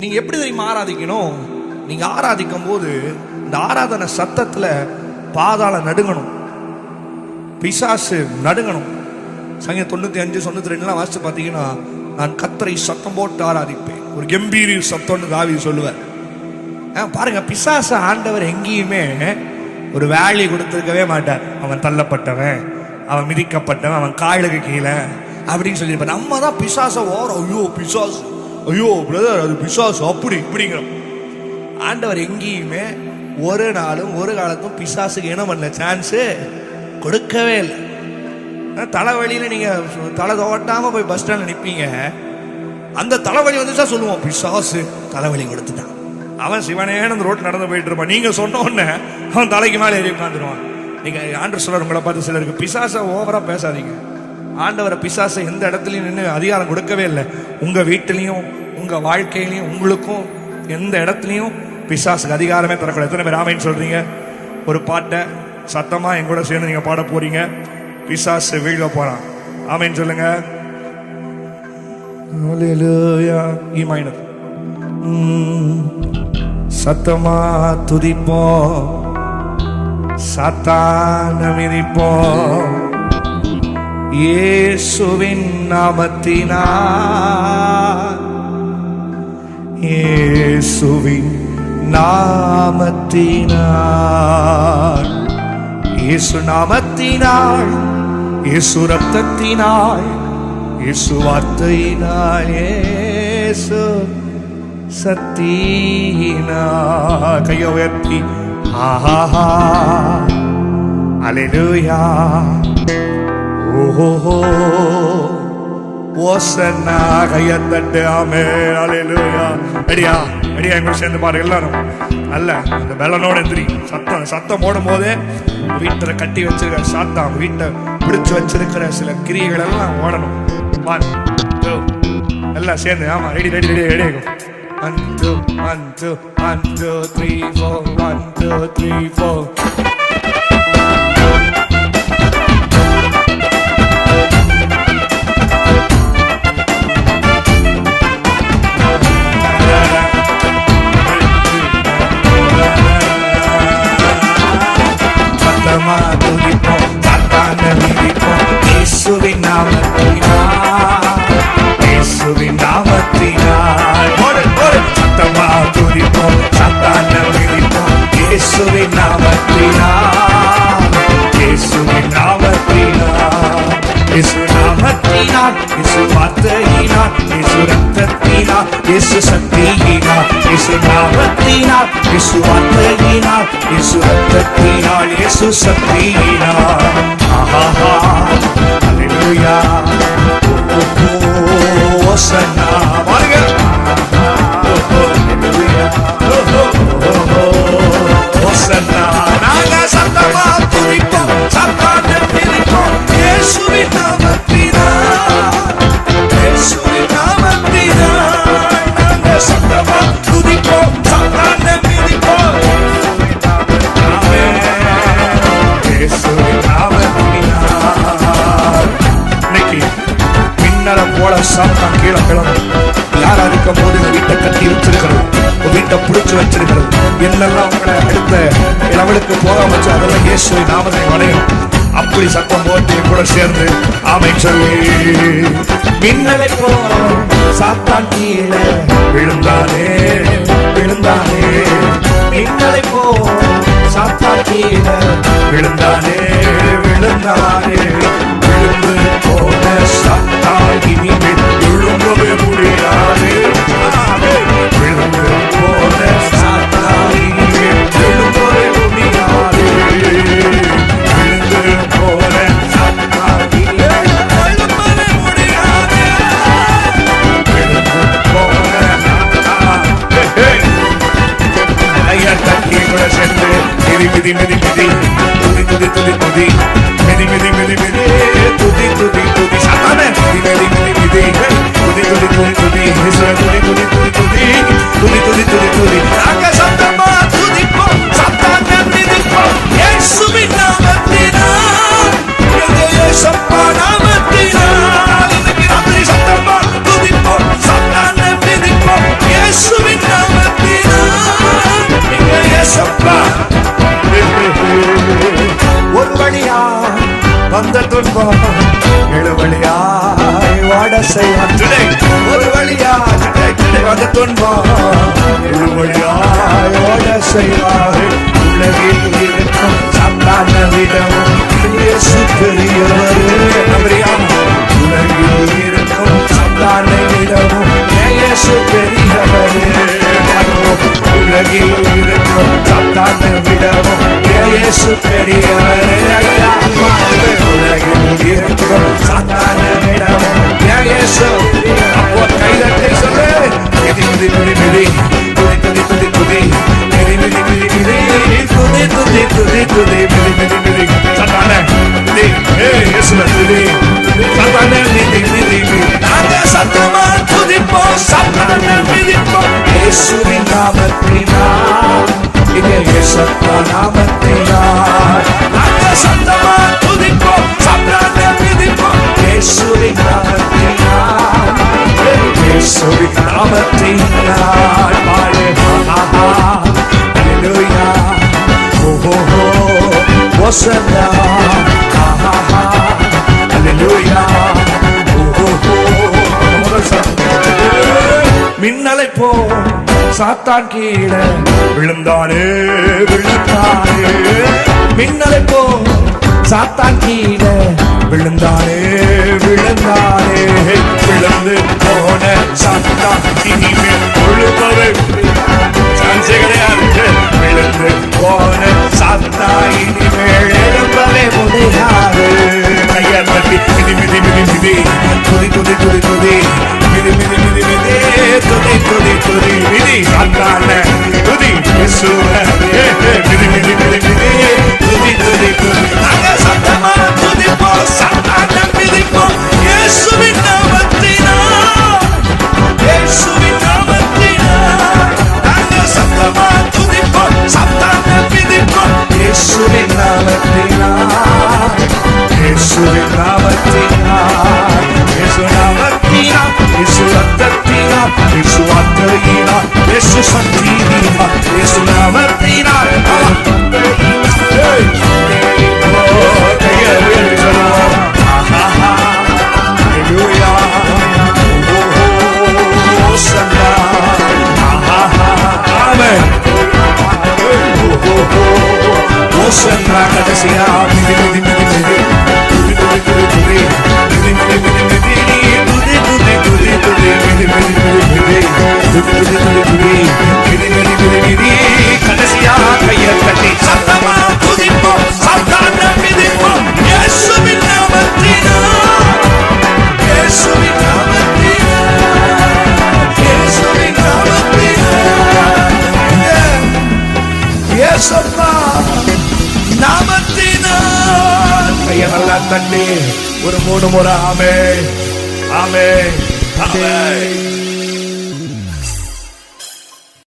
நீங்க எப்படி தெரியுமா ஆராதிக்கணும்? நீங்க ஆராதிக்கும் போது இந்த ஆராதனை சத்தத்துல பாதாள நடுங்கணும், பிசாசு நடுங்கணும். சங்கீதம் 95, 92 வாசிச்சு பார்த்தீங்கன்னா, நான் கர்த்தரை சத்தம் போட்டு ஆராதிப்பேன், ஒரு கம்பீர சத்தம்னு தாவீது சொல்லுவார். பாருங்க, பிசாசு ஆண்டவர் எங்கேயுமே ஒரு வேல்யூ கொடுத்துருக்கவே மாட்டார். அவன் தள்ளப்பட்டவன், அவன் மிதிக்கப்பட்டவன், அவன் காலுக்கு கீழே அப்படின்னு சொல்லியிருப்பார். நம்ம தான் பிசாசை ஐயோ பிசாசு, ஐயோ பிரதர் அது பிசாசு அப்படி இப்படிங்கிறோம். ஆண்டவர் எங்கேயுமே ஒரு நாளும் ஒரு காலத்தும் பிசாசுக்கு என்ன பண்ணல, சான்ஸு கொடுக்கவே இல்லை. தலைவலியில் நீங்கள் தலை தோட்டாமல் போய் பஸ் ஸ்டாண்டில் நிற்பீங்க, அந்த தலைவலி வந்துச்சா சொல்லுவோம் பிசாசு தலைவலி கொடுத்துட்டான். அவன் சிவனேன்னு அந்த ரோட்டில் நடந்து போயிட்டு இருப்பான். நீங்கள் சொன்ன உடனே அவன் தலைக்கு மேலே ஏறி உட்காந்துருவான். நீங்கள் ஆண்டவர் சொல்ற உங்களை பார்த்து சிலருக்கு பிசாசை ஓவராக பேசாதீங்க. ஆண்டவரை பிசாசை எந்த இடத்துலையும் நின்று அதிகாரம் கொடுக்கவே இல்லை. உங்கள் வீட்டிலையும் உங்கள் வாழ்க்கையிலையும் உங்களுக்கும் எந்த இடத்துலையும் பிசாசுக்கு அதிகாரமே தரக்கூடாது. எத்தனை பேர் ஆமைன்னு சொல்றீங்க? ஒரு பாட்டை சத்தமா என் கூட சேர்ந்து நீங்க பாட போறீங்க. பிசாசு வீழ போறான். ஆமைன்னு சொல்லுங்க. இ மைனர். சத்தமா துதிப்போம், சாத்தான மிதிப்போம், இயேசுவின் நாமத்தினால், இயேசுவின் நாமத்தினால், இயேசு நாமத்தினால், இயேசு ரத்தத்தினால், இயேசு வார்த்தையினால், இயேசு சக்தியினால். கையை உயர்த்தி ஆஹா அல்லேலூயா ஓஹோ ஓசன்னா கையை தட்டு ஆமென் அல்லேலூயா. அடியா அடியா எங்க சேர்ந்து பாரு எல்லாரும். அல்ல அந்த பெலனோட எந்திரி. சத்தம் போடும் போதே வீட்டுல கட்டி வச்சிருக்கிற சாத்தான், வீட்டை பிடிச்சு வச்சிருக்கிற சில கிரியைகள் எல்லாம் ஓடணும். எல்லாம் சேர்ந்து ஆமா ரெடி ரெடி ரெடி ரெடி. 1 2 1 2 1 2 3 4 1 2 3 4. இயேசுவின் நாமத்தினால், இயேசுவின் நாமத்தினால், சத்தமா துதிப்போம், சாத்தான மிதிப்போம், இயேசுவின் நாமத்தினால், இயேசுவின் நாமத்தினால், இயேசு நாமத்தினால், இயேசு வார்த்தையினால், இயேசு ரத்தத்தினால், இயேசு சக்தியினால், இயேசு நாமத்தினால், இயேசு வார்த்தையினால், இயேசு ரத்தத்தினால், இயேசு சக்தியினால். ஆஹா அல்லேலூயா ஓசன்னா பாருங்க. ஓசன்னா நாங்க சத்தமா துதிப்போம், சாத்தான மிதிப்போம், இயேசுவின் நாமத்தினால், இயேசுவின் நாமத்தினால், நாங்க சத்தமா துதிப்போம், சாத்தான மிதிப்போம், இயேசுவின் நாமத்தினால். இன்னைக்கு மின்னலை போல சாத்தான் கீழே கிளம்பும். யாரா இருக்கும் போது இந்த வீட்டை கட்டி வச்சிருக்கிறது, வீட்டை பிடிச்சு வச்சிருக்கிறது, என்னெல்லாம் உங்களை அடுத்த லெவலுக்கு போக வச்சு அதெல்லாம் இயேசுவின் நாமத்தை அடையும். அப்படி சத்தம் போட்டு கூட சேர்ந்து ஆமென் சொல்லி மின்னலை போல சாத்தான் கீழே விழுந்தானே விழுந்தானே, மின்னலை போல சாத்தான் கீழே விழுந்தானே விழுந்தானே, விழுந்து போன சாத்தான் இனிமேல் விழும்பவே முடியாது. விழுந்து போன சாத்தான் இனிமேல் விழும்பவே முடியாது. விழுந்து போன சாத்தான் இனிமேல் விழும்பவே முடியாது. விழுந்து போன சாத்தான் ஐயா தட்டி கூட சென்று மிதி மிதி மிதி மிதி துதி துதி துதி துதி மிதி மிதி மிதி மிதி துதி துதி துதி சாத்தானே மிதி மிதி மிதி மிதி துதி துதி துதி துதி இயேசுவே துதி துதி துதி துதி துதி துதி துதி துதி. நாங்க சத்தமா துதிப்போம், சாத்தானே மிதிப்போம், இயேசுவின் நாமத்தினால், இயேசப்பா நாமத்தினால். இன்னைக்கு ராத்திரி சத்தமா துதிப்போம், சாத்தானே மிதிப்போம், இயேசுவின் செய்வார். Today, ஒரு வழியாய் வந்த துன்பம் ஒரு வழியாய் ஓட செய்வார். உலகில் இருக்கும் சாத்தான விடமும் இயேசு பெரியவர். உலகில் இருக்கும் சாத்தான விடமும் இயேசு பெரியவர். உலகில் இருக்கும் சாத்தான விடமும் இயேசு பெரியவர். உலகில் இருக்கும் சாத்தான விடமும் இயேசு. அப்போ கைதட்டை சொல்லு. மிதி மிதி மிதி மிதி துதி துதி துதி துதி மிதி மிதி மிதி மிதி துதி துதி துதி துதி மிதி மிதி மிதி சாத்தான மிதி இயேசுவே துதி சாத்தான மிதி மிதி மிதி. நாங்க சத்தமா துதிப்போம் சாத்தான மிதிப்போம் இயேசுவின் நாமத்தினால். இது இயேசுவின் நாமத்தினால். நாங்க சத்தமா துதிப்போம் சாத்தான மிதிப்போம் இயேசுவின் நாமத்தினால். இயேசுவின் நாமத்தினால். ஹalleluya ஹோசன்னா ஹalleluya மின்னலை போ சாத்தான் கீழே விழுந்தானே விழுந்தானே. மின்னலை போ சாத்தான் கீழே விழுந்தானே விழுந்தானே. விழுந்து போன சாத்தான் இனிமேல் ஒழுங்கவே சான்ஸே கிடையாது. விழுந்து போன சாத்தான் இனிமேல் எழும்பவே முடியாது. கையால் தட்டி மிதி மிதி மிதி மிதி துதி துதி துதி துதி மிதி மிதி மிதி மிதி துதி துதி துதி மிதி சாத்தான துதி இயேசுவே மிதி மிதி மிதி மிதி துதி துதி துதி. நாங்க சத்தமா துதிப்போம் சாத்தான மிதிப்போம் இயேசுவின் நாமத்தினால். இயேசுவின் நாமத்தினால். நாங்க சத்தமா துதிப்போம் சாத்தான மிதிப்போம் இயேசுவின் நாமத்தினால். இயேசுவின் நாமத்தினால். இயேசு நாமத்தினால். இயேசு ரத்தத்தினால். இயேசு வார்த்தையினால். இயேசு சக்தியினால். இயேசு நாமத்தினால். கடைசியா மிதி மிதி மிதி மிதி துதி துதி துதி துதி மிதி மிதி மிதி மிதி துதி துதி துதி துதி மிதி மிதி மிதி மிதி துதி துதி துதி துதி மிதி மிதி மிதி மிதி. கடைசியா கையை கட்டி சத்தமா துதிப்போம் சாத்தான மிதிப்போம் இயேசுவின் நாமத்தினால். இயேசுவின் நாமத்தினால். இயேசுவின் நாமத்தினால். இயேசுப்பா நாமத்தினால். கையை நல்லா தட்டி ஒரு 3 முறை ஆமென் ஆமென் ஆமென்.